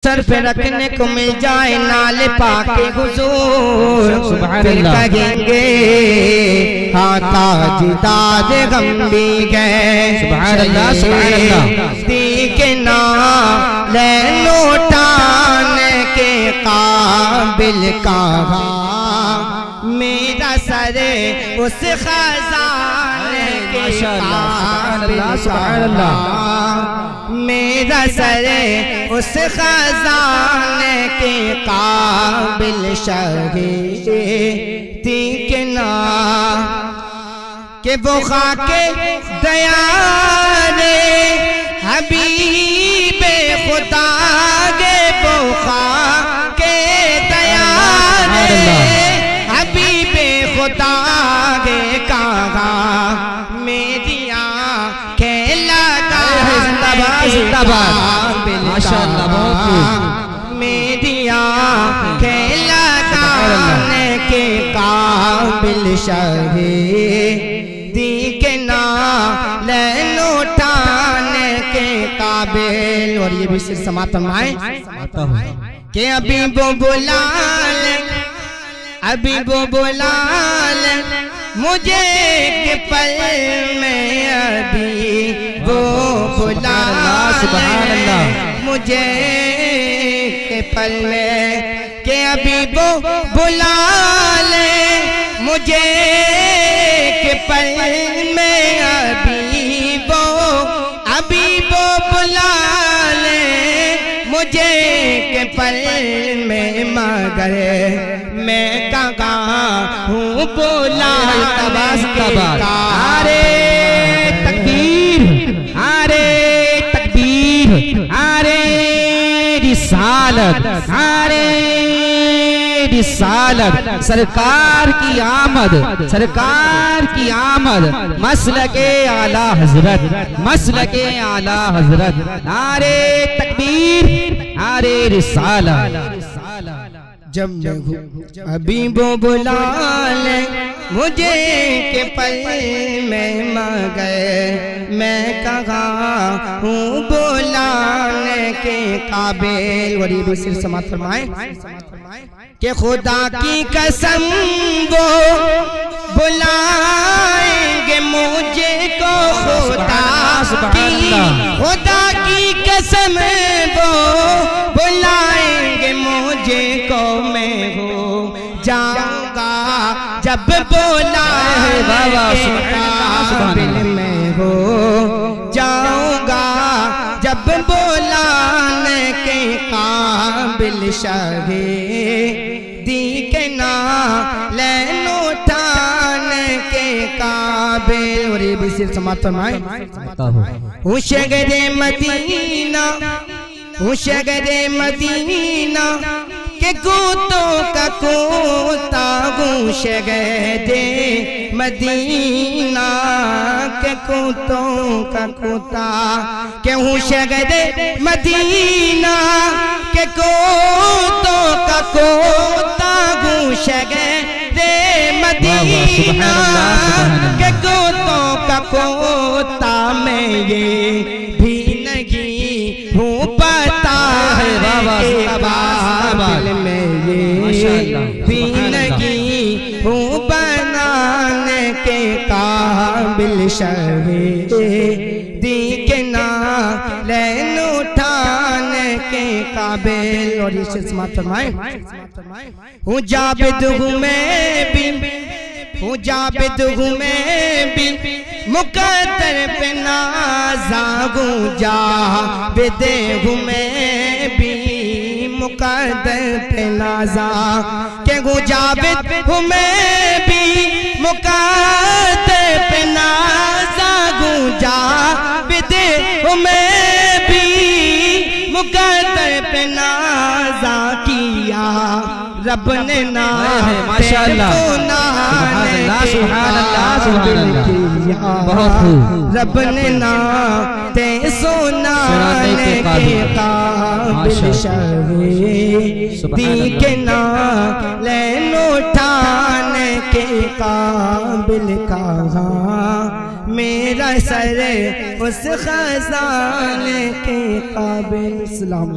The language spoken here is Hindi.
सर पे रखने को मिल जाए नाल पाके हुजूर, फिर कहेंगे हाँ ताजदाद गम भी गए। सुभान अल्लाह सुभान अल्लाह। के ना ले लौटाने के काबिल कहा मेरा सरे उस खजाने के काबिल कहा मेरा सरे उस खजाने के काबिल शहीद के ना के वो खाके दयारे हबीबे खुदा गे वो खाके दयारे हबीबे खुदा गे कहा मेरी आँखें लगा माशाअल्लाह बहुत मेरी आँखें लगाने के काबिल शहीदी के ना ले लौटाने के काबिल। और ये भी सिर्फ समाप्त फरमाए कि अभी वो बुला ले अभी वो बुला ले मुझे के पल में अभी वो बुला ले मुझे के पल में के अभी वो बुला ले मुझे के पल में अभी वो बुला ले मुझे के पल में मगर मैं कहाँ हूँ बोला अरे तकबीर अरे तकबीर अरे रिसालत अरे रिसालत सरकार की आमद मसलके आला हजरत मसलके आला हजरत नारे तकबीर नारे रिसालत। जब अभी वो बुला ले मुझे के पल में मगर मैं कहाँ हूँ बोलाने के काबिल। और ये भी सिर्फ समाप्त फरमाए कि खुदा की कसम वो बुलाएंगे मुझे को खुदा की कसम वो बुलाएंगे मुझे को मैं हो जाऊंगा जब बुलाएंगे काबिल में हो जाऊंगा जब बुलाने के काबिल शहीदी के ना ले लौटाने के काबिल। और ये भी सिर्फ समाप्त फरमाए हुशगरे मदीना हुशगरे मदीना के कूतों का कूता हुशगरे मदीना के कूतों का कूता के हुशगरे मदीना के कूतों का कूता हुशगरे मदीना के कूतों का कूता मैं ये भी नहीं हूँ पता है काबिल में ये भी नहीं हूँ बनाने के काबिल शहीदी के ना ले लौटाने के काबिल। और ये समाप्त फरमाए हूँ जाबिद हूँ मैं भी हूँ जाबिद हूँ मैं भी मुकद्दर पे नाज़ागूं जाबिद हूँ मैं भी मुकद्दर पे नाज़ा के हूँ जाबिद हूँ मैं भी मुकद्दर पे नाज़ागूं जाबिद हूँ मैं भी मुकद्दर पे नाज़ा किया रब ने ना माशाअल्लाह सुभान अल्लाह बहुत रब ने ना ते सोना के काबिल शहीदी के ना ले लौटाने के काबिल कहा मेरा सर उस खजाने के काबिल। सलाम।